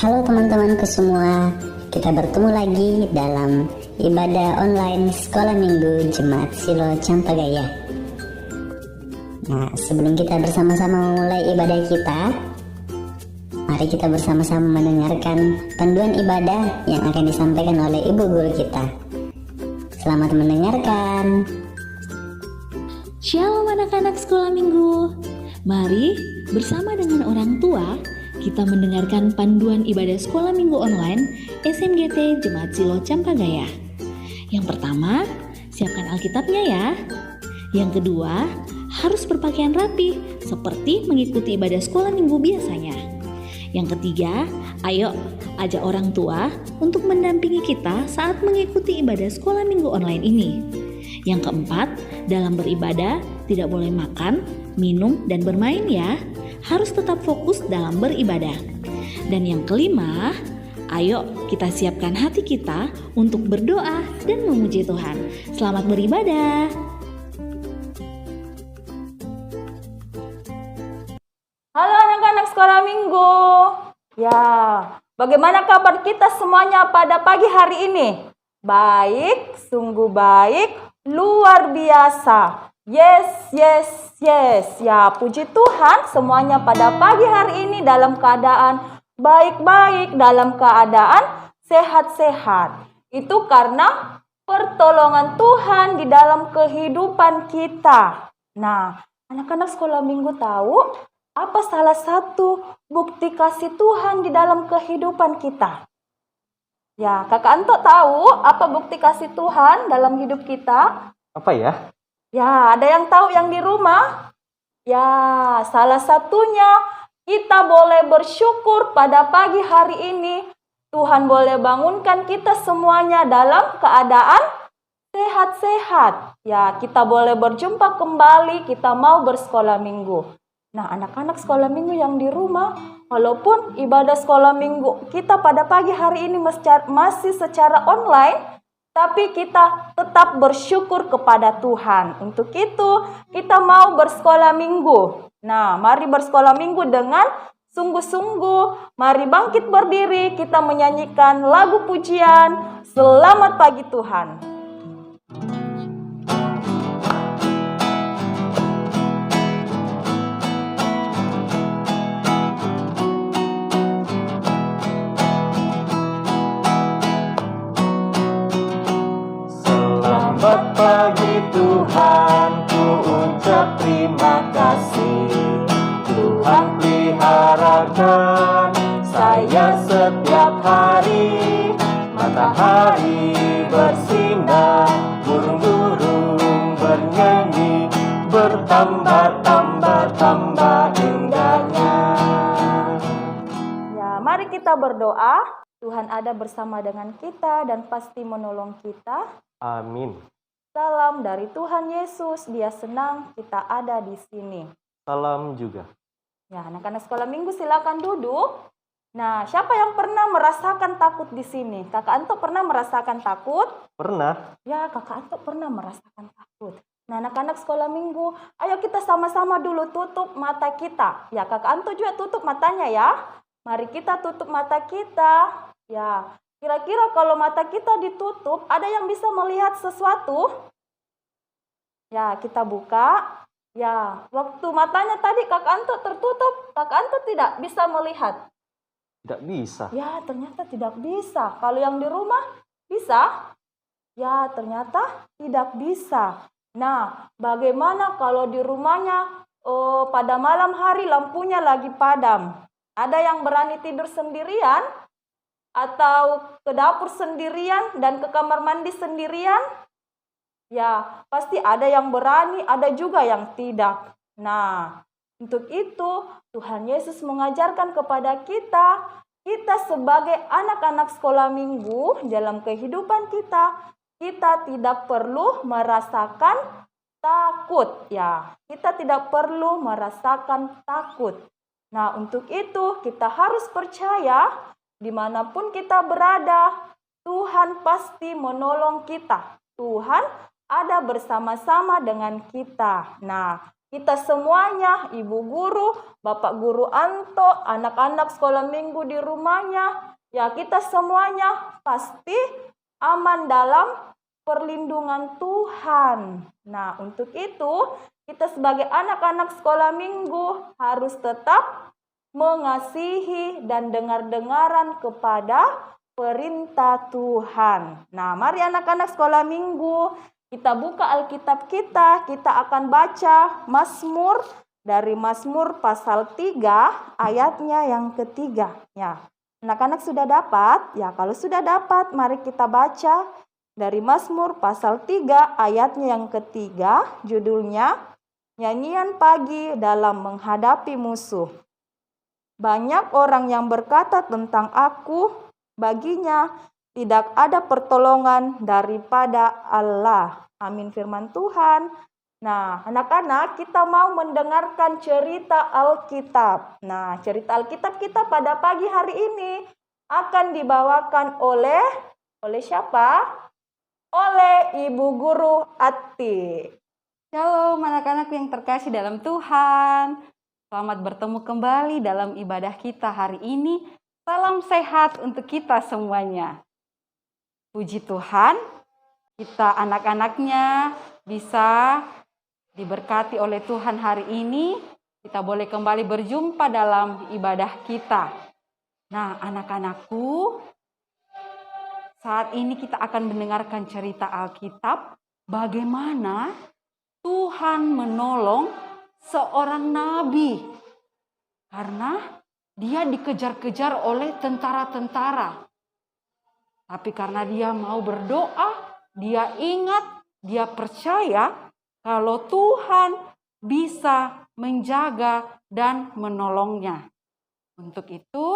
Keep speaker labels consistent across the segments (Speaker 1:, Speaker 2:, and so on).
Speaker 1: Halo teman-temanku semua, kita bertemu lagi dalam ibadah online Sekolah Minggu Jemaat Silo Campagaya. Nah, sebelum kita bersama-sama memulai ibadah kita, mari kita bersama-sama mendengarkan panduan ibadah yang akan disampaikan oleh Ibu Guru kita. Selamat mendengarkan.
Speaker 2: Shalom anak-anak sekolah minggu. Mari bersama dengan orang tua kita mendengarkan panduan ibadah sekolah minggu online SMGT Jemaat Silo Campagaya. Yang pertama, siapkan Alkitabnya ya. Yang kedua, harus berpakaian rapi seperti mengikuti ibadah sekolah minggu biasanya. Yang ketiga, ayo ajak orang tua untuk mendampingi kita saat mengikuti ibadah sekolah minggu online ini. Yang keempat, dalam beribadah tidak boleh makan, minum, dan bermain ya. Harus tetap fokus dalam beribadah. Dan yang kelima, ayo kita siapkan hati kita untuk berdoa dan memuji Tuhan. Selamat beribadah.
Speaker 3: Halo anak-anak sekolah minggu. Ya, bagaimana kabar kita semuanya pada pagi hari ini? Baik, sungguh baik, luar biasa. Yes. Ya, puji Tuhan semuanya pada pagi hari ini dalam keadaan baik-baik, dalam keadaan sehat-sehat. Itu karena pertolongan Tuhan di dalam kehidupan kita. Nah, anak-anak sekolah minggu tahu apa salah satu bukti kasih Tuhan di dalam kehidupan kita? Ya, Kakak Anto tahu apa bukti kasih Tuhan dalam hidup kita?
Speaker 4: Apa ya?
Speaker 3: Ya, ada yang tahu yang di rumah? Ya, salah satunya kita boleh bersyukur pada pagi hari ini. Tuhan boleh bangunkan kita semuanya dalam keadaan sehat-sehat. Ya, kita boleh berjumpa kembali, kita mau bersekolah minggu. Nah, anak-anak sekolah minggu yang di rumah, walaupun ibadah sekolah minggu kita pada pagi hari ini masih secara online, tapi kita tetap bersyukur kepada Tuhan. Untuk itu, kita mau bersekolah minggu. Nah, mari bersekolah minggu dengan sungguh-sungguh. Mari bangkit berdiri, kita menyanyikan lagu pujian, Selamat Pagi Tuhan.
Speaker 4: Selamat pagi Tuhan, ku ucap terima kasih. Tuhan peliharakan saya setiap hari. Matahari bersinar, burung-burung bernyanyi, bertambah-tambah indahnya.
Speaker 3: Ya, mari kita berdoa. Tuhan ada bersama dengan kita dan pasti menolong kita.
Speaker 4: Amin.
Speaker 3: Salam dari Tuhan Yesus, Dia senang kita ada di sini.
Speaker 4: Salam juga.
Speaker 3: Ya, anak-anak sekolah minggu silakan duduk. Nah, siapa yang pernah merasakan takut di sini? Kakak Anto pernah merasakan takut?
Speaker 4: Pernah?
Speaker 3: Ya, Kakak Anto pernah merasakan takut. Nah, anak-anak sekolah minggu, ayo kita sama-sama dulu tutup mata kita. Ya, Kakak Anto juga tutup matanya ya. Mari kita tutup mata kita. Ya, kira-kira kalau mata kita ditutup, ada yang bisa melihat sesuatu? Ya, kita buka. Ya, waktu matanya tadi Kakak Anto tertutup, Kakak Anto tidak bisa melihat.
Speaker 4: Tidak bisa.
Speaker 3: Ya, ternyata tidak bisa. Kalau yang di rumah bisa? Ya, ternyata tidak bisa. Nah, bagaimana kalau di rumahnya pada malam hari lampunya lagi padam? Ada yang berani tidur sendirian? Atau ke dapur sendirian dan ke kamar mandi sendirian? Ya, pasti ada yang berani, ada juga yang tidak. Nah, untuk itu Tuhan Yesus mengajarkan kepada kita sebagai anak-anak sekolah minggu dalam kehidupan kita tidak perlu merasakan takut. Ya, kita tidak perlu merasakan takut. Nah, untuk itu kita harus percaya dimanapun kita berada, Tuhan pasti menolong kita. Tuhan ada bersama-sama dengan kita. Nah, kita semuanya, Ibu Guru, Bapak Guru Anto, anak-anak sekolah minggu di rumahnya, ya kita semuanya pasti aman dalam perlindungan Tuhan. Nah, untuk itu kita sebagai anak-anak sekolah minggu harus tetap mengasihi dan dengar-dengaran kepada perintah Tuhan. Nah, mari anak-anak sekolah minggu, kita buka Alkitab kita akan baca Mazmur dari Mazmur pasal 3 ayatnya yang ketiga. Ya, anak-anak sudah dapat? Ya, kalau sudah dapat, mari kita baca dari Mazmur pasal 3 ayatnya yang ketiga, judulnya Nyanyian Pagi dalam Menghadapi Musuh. Banyak orang yang berkata tentang aku, baginya tidak ada pertolongan daripada Allah. Amin firman Tuhan. Nah, anak-anak, kita mau mendengarkan cerita Alkitab. Nah, cerita Alkitab kita pada pagi hari ini akan dibawakan oleh siapa? Oleh Ibu Guru Ati.
Speaker 5: Shalom anak-anak yang terkasih dalam Tuhan. Selamat bertemu kembali dalam ibadah kita hari ini. Salam sehat untuk kita semuanya. Puji Tuhan, kita anak-anaknya bisa diberkati oleh Tuhan hari ini. Kita boleh kembali berjumpa dalam ibadah kita. Nah, anak-anakku, saat ini kita akan mendengarkan cerita Alkitab bagaimana Tuhan menolong seorang nabi karena dia dikejar-kejar oleh tentara-tentara. Tapi karena dia mau berdoa, dia ingat, dia percaya kalau Tuhan bisa menjaga dan menolongnya. Untuk itu,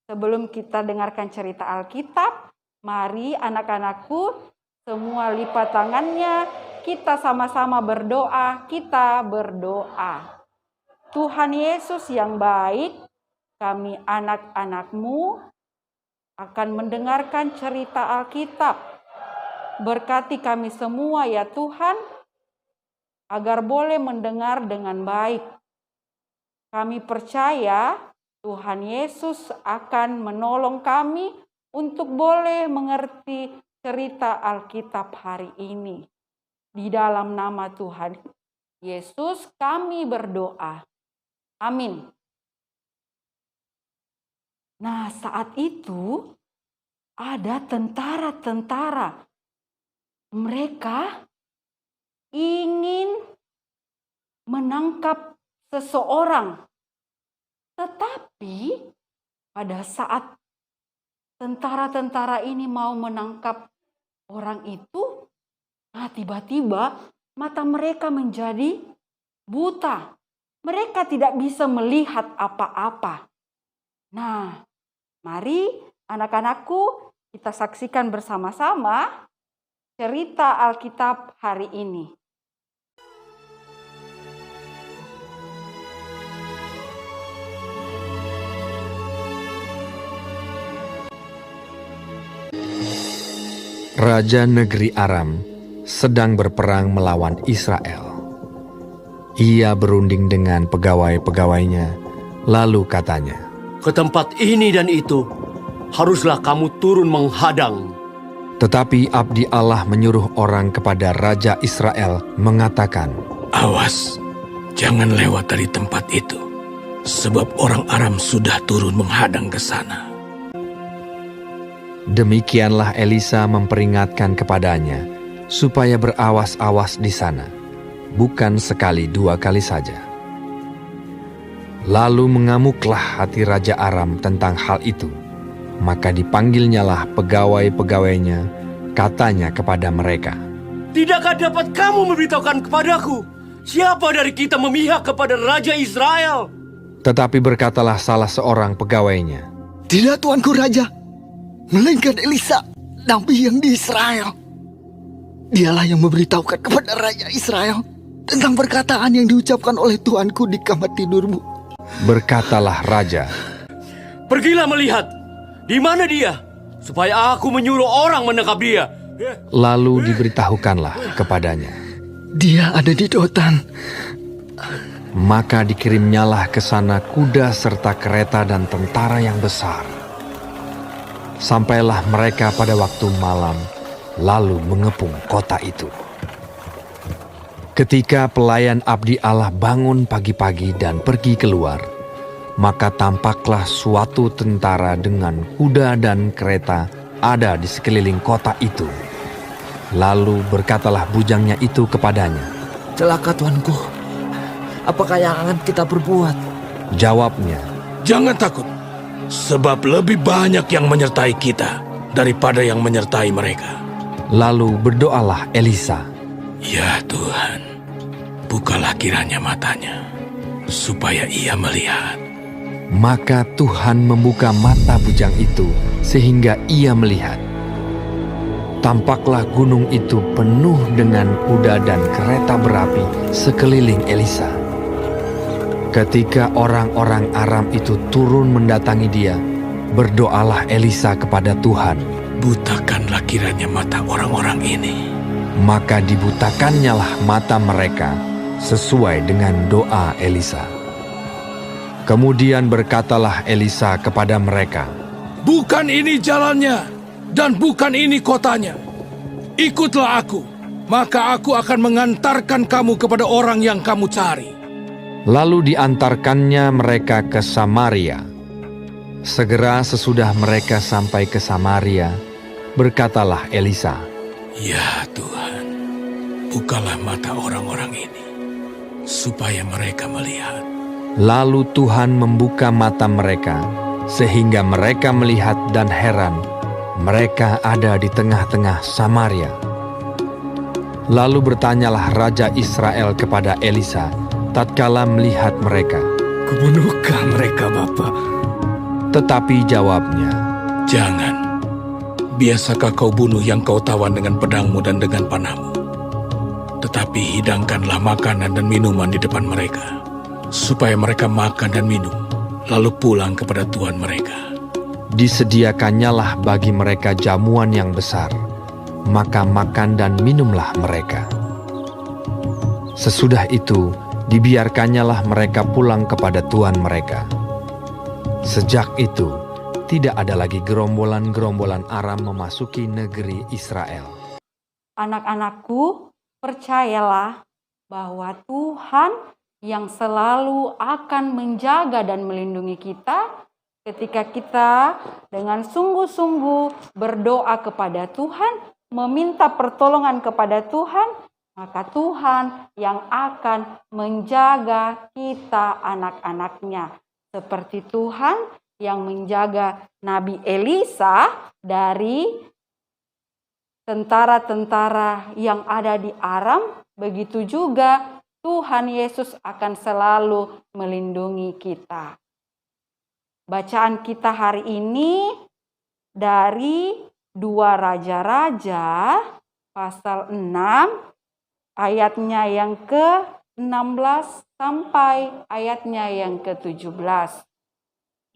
Speaker 5: sebelum kita dengarkan cerita Alkitab, mari anak-anakku semua lipat tangannya, kita sama-sama berdoa, kita berdoa. Tuhan Yesus yang baik, kami anak-anak-Mu akan mendengarkan cerita Alkitab. Berkati kami semua ya Tuhan, agar boleh mendengar dengan baik. Kami percaya Tuhan Yesus akan menolong kami untuk boleh mengerti cerita Alkitab hari ini. Di dalam nama Tuhan Yesus kami berdoa. Amin. Nah, saat itu ada tentara-tentara. Mereka ingin menangkap seseorang. Tetapi pada saat tentara-tentara ini mau menangkap orang itu, nah tiba-tiba mata mereka menjadi buta. Mereka tidak bisa melihat apa-apa. Nah, mari anak-anakku kita saksikan bersama-sama cerita Alkitab hari ini.
Speaker 6: Raja negeri Aram sedang berperang melawan Israel. Ia berunding dengan pegawai-pegawainya, lalu katanya,
Speaker 7: "Ke tempat ini dan itu, haruslah kamu turun menghadang."
Speaker 6: Tetapi abdi Allah menyuruh orang kepada Raja Israel mengatakan,
Speaker 8: "Awas, jangan lewat dari tempat itu, sebab orang Aram sudah turun menghadang ke sana."
Speaker 6: Demikianlah Elisa memperingatkan kepadanya, supaya berawas-awas di sana, bukan sekali dua kali saja. Lalu mengamuklah hati Raja Aram tentang hal itu. Maka dipanggilnyalah pegawai-pegawainya, katanya kepada mereka,
Speaker 7: "Tidakkah dapat kamu memberitahukan kepadaku, siapa dari kita memihak kepada Raja Israel?"
Speaker 6: Tetapi berkatalah salah seorang pegawainya,
Speaker 9: "Tidak, tuanku raja, melainkan Elisa, nabi yang di Israel. Dialah yang memberitahukan kepada Raja Israel tentang perkataan yang diucapkan oleh tuanku di kamar tidurmu."
Speaker 6: Berkatalah raja,
Speaker 7: "Pergilah melihat, di mana dia, supaya aku menyuruh orang menangkap dia."
Speaker 6: lalu diberitahukanlah kepadanya,
Speaker 9: "Dia ada di Dotan,
Speaker 6: Maka dikirimnyalah ke sana kuda serta kereta dan tentara yang besar. Sampailah mereka pada waktu malam, lalu mengepung kota itu. Ketika pelayan abdi Allah bangun pagi-pagi dan pergi keluar, maka tampaklah suatu tentara dengan kuda dan kereta ada di sekeliling kota itu. Lalu berkatalah bujangnya itu kepadanya,
Speaker 10: "Celaka tuanku, apakah yang akan kita perbuat?"
Speaker 6: Jawabnya,
Speaker 8: Jangan takut, sebab lebih banyak yang menyertai kita daripada yang menyertai mereka.
Speaker 6: Lalu berdoalah Elisa,
Speaker 8: Ya Tuhan, bukalah kiranya matanya, supaya ia melihat.
Speaker 6: Maka Tuhan membuka mata bujang itu sehingga ia melihat. Tampaklah gunung itu penuh dengan kuda dan kereta berapi sekeliling Elisa. Ketika orang-orang Aram itu turun mendatangi dia, berdoalah Elisa kepada Tuhan.
Speaker 8: Butakanlah kiranya mata orang-orang ini.
Speaker 6: Maka dibutakannyalah mata mereka sesuai dengan doa Elisa. Kemudian berkatalah Elisa kepada mereka,
Speaker 8: Bukan ini jalannya, dan bukan ini kotanya. Ikutlah aku, maka aku akan mengantarkan kamu kepada orang yang kamu cari.
Speaker 6: Lalu diantarkannya mereka ke Samaria. Segera sesudah mereka sampai ke Samaria, berkatalah Elisa,
Speaker 8: Ya Tuhan, bukalah mata orang-orang ini, supaya mereka melihat.
Speaker 6: Lalu Tuhan membuka mata mereka, sehingga mereka melihat dan heran. Mereka ada di tengah-tengah Samaria. Lalu bertanyalah Raja Israel kepada Elisa, tatkala melihat mereka,
Speaker 10: Kubunuhkah mereka, Bapak?
Speaker 6: Tetapi jawabnya,
Speaker 8: Jangan, biasakah kau bunuh yang kau tawan dengan pedangmu dan dengan panahmu? Tetapi hidangkanlah makanan dan minuman di depan mereka, supaya mereka makan dan minum, lalu pulang kepada Tuhan mereka.
Speaker 6: disediakannyalah bagi mereka jamuan yang besar, maka makan dan minumlah mereka. Sesudah itu, dibiarkannyalah mereka pulang kepada Tuhan mereka. Sejak itu, tidak ada lagi gerombolan-gerombolan Aram memasuki negeri Israel.
Speaker 5: Anak-anakku, percayalah bahwa Tuhan yang selalu akan menjaga dan melindungi kita ketika kita dengan sungguh-sungguh berdoa kepada Tuhan, meminta pertolongan kepada Tuhan, maka Tuhan yang akan menjaga kita anak-anaknya. Seperti Tuhan yang menjaga Nabi Elisa dari tentara-tentara yang ada di Aram, begitu juga Tuhan Yesus akan selalu melindungi kita. Bacaan kita hari ini dari 2 Raja-Raja pasal 6 ayatnya yang ke-16 sampai ayatnya yang ke-17.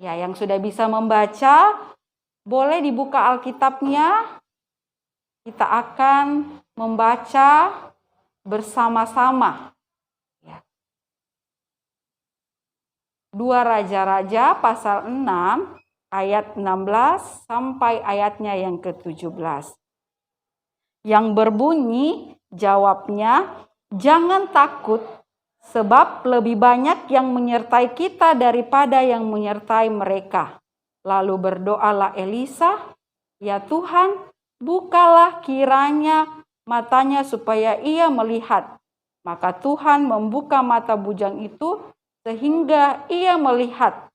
Speaker 5: Ya, yang sudah bisa membaca, boleh dibuka Alkitabnya. Kita akan membaca bersama-sama. 2 Raja-Raja pasal 6 ayat 16 sampai ayatnya yang ke-17. Yang berbunyi jawabnya, jangan takut sebab lebih banyak yang menyertai kita daripada yang menyertai mereka. Lalu berdoalah Elisa, ya Tuhan, bukalah kiranya matanya supaya ia melihat. Maka Tuhan membuka mata bujang itu sehingga ia melihat.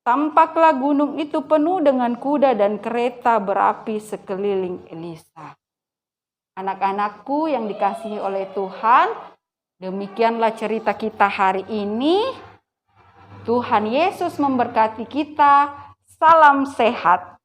Speaker 5: Tampaklah gunung itu penuh dengan kuda dan kereta berapi sekeliling Elisa. Anak-anakku yang dikasihi oleh Tuhan, demikianlah cerita kita hari ini. Tuhan Yesus memberkati kita. Salam sehat.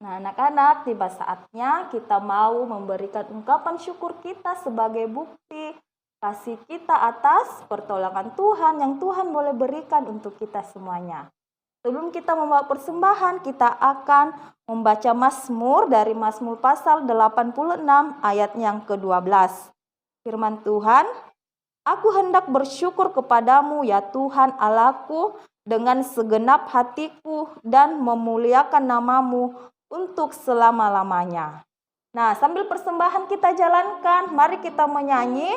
Speaker 3: Nah, anak-anak, tiba saatnya kita mau memberikan ungkapan syukur kita sebagai bukti kasih kita atas pertolongan Tuhan yang Tuhan boleh berikan untuk kita semuanya. Sebelum kita membawa persembahan, kita akan membaca Mazmur dari Mazmur pasal 86 ayat yang ke-12. Firman Tuhan, Aku hendak bersyukur kepadamu ya Tuhan Allahku dengan segenap hatiku dan memuliakan namamu untuk selama-lamanya. Nah, sambil persembahan kita jalankan, mari kita menyanyi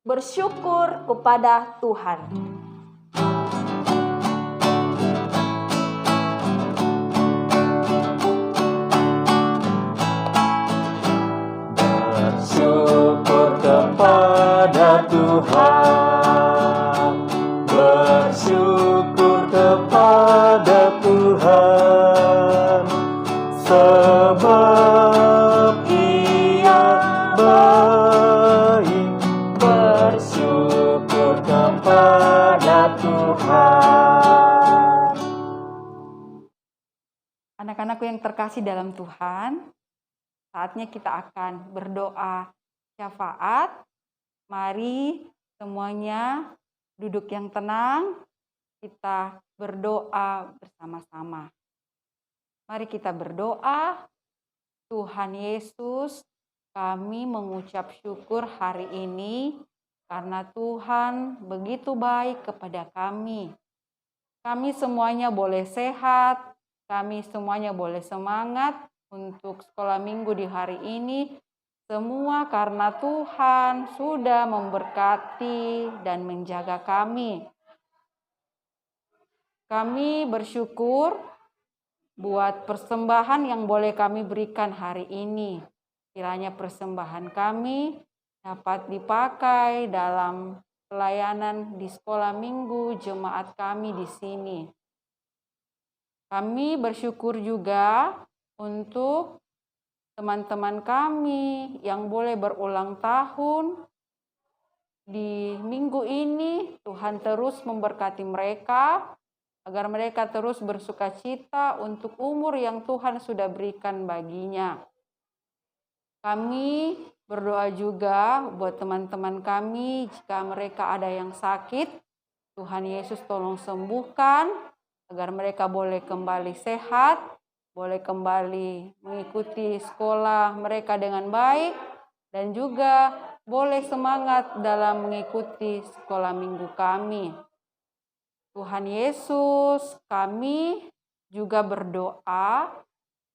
Speaker 3: bersyukur kepada Tuhan.
Speaker 4: Bersyukur kepada Tuhan, bersyukur kepada Tuhan, sebab Ia baik. Bersyukur kepada Tuhan.
Speaker 5: Anak-anakku yang terkasih dalam Tuhan, saatnya kita akan berdoa syafaat. Mari semuanya duduk yang tenang, kita berdoa bersama-sama. Mari kita berdoa. Tuhan Yesus, kami mengucap syukur hari ini karena Tuhan begitu baik kepada kami. Kami semuanya boleh sehat, kami semuanya boleh semangat untuk sekolah minggu di hari ini. Semua karena Tuhan sudah memberkati dan menjaga kami. Kami bersyukur buat persembahan yang boleh kami berikan hari ini. Kiranya persembahan kami dapat dipakai dalam pelayanan di sekolah minggu jemaat kami di sini. Kami bersyukur juga untuk teman-teman kami yang boleh berulang tahun di minggu ini. Tuhan terus memberkati mereka agar mereka terus bersukacita untuk umur yang Tuhan sudah berikan baginya. Kami berdoa juga buat teman-teman kami jika mereka ada yang sakit. Tuhan Yesus tolong sembuhkan agar mereka boleh kembali sehat, boleh kembali mengikuti sekolah mereka dengan baik, dan juga boleh semangat dalam mengikuti sekolah minggu kami. Tuhan Yesus, kami juga berdoa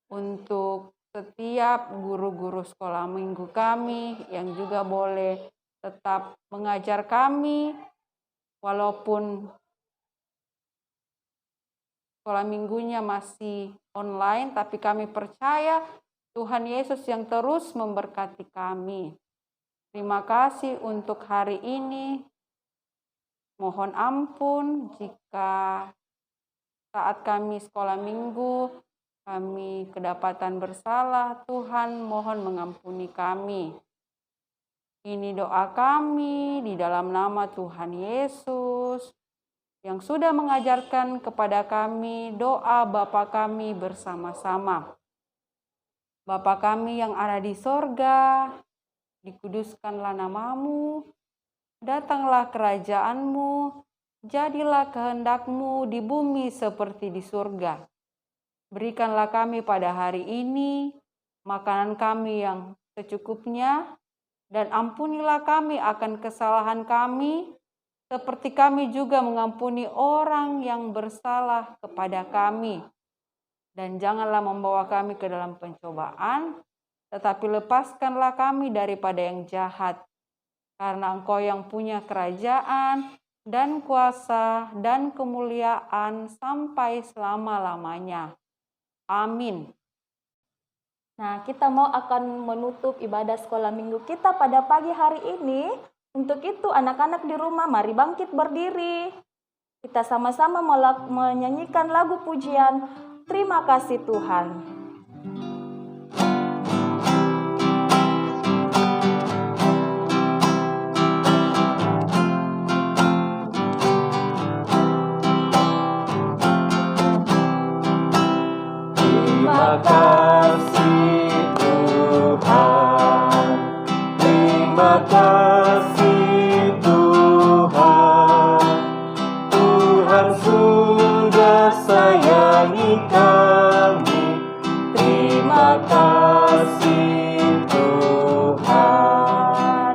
Speaker 5: untuk setiap guru-guru sekolah minggu kami yang juga boleh tetap mengajar kami walaupun sekolah minggunya masih online, tapi kami percaya Tuhan Yesus yang terus memberkati kami. Terima kasih untuk hari ini. Mohon ampun jika saat kami sekolah minggu kami kedapatan bersalah. Tuhan mohon mengampuni kami. Ini doa kami di dalam nama Tuhan Yesus yang sudah mengajarkan kepada kami doa Bapa kami bersama-sama. Bapa kami yang ada di sorga, dikuduskanlah namamu, datanglah kerajaanmu, jadilah kehendakmu di bumi seperti di surga. Berikanlah kami pada hari ini makanan kami yang secukupnya, dan ampunilah kami akan kesalahan kami, seperti kami juga mengampuni orang yang bersalah kepada kami. Dan janganlah membawa kami ke dalam pencobaan, tetapi lepaskanlah kami daripada yang jahat. Karena Engkau yang punya kerajaan dan kuasa dan kemuliaan sampai selama-lamanya. Amin.
Speaker 3: Nah, kita mau akan menutup ibadah sekolah minggu kita pada pagi hari ini. Untuk itu, anak-anak di rumah, mari bangkit berdiri. Kita sama-sama menyanyikan lagu pujian, Terima Kasih Tuhan.
Speaker 4: Terima kasih Tuhan, terima kasih Tuhan, Tuhan sudah sayangi kami. Terima kasih Tuhan.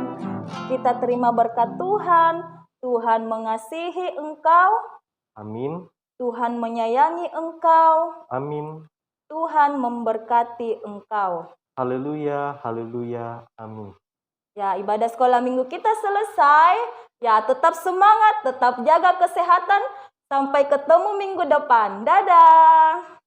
Speaker 3: kita terima berkat Tuhan. Tuhan mengasihi engkau.
Speaker 4: Amin.
Speaker 3: Tuhan menyayangi engkau.
Speaker 4: Amin.
Speaker 3: Tuhan memberkati engkau.
Speaker 4: Haleluya, haleluya, amin.
Speaker 3: Ya, ibadah sekolah minggu kita selesai. Ya, tetap semangat, tetap jaga kesehatan. Sampai ketemu minggu depan. Dadah.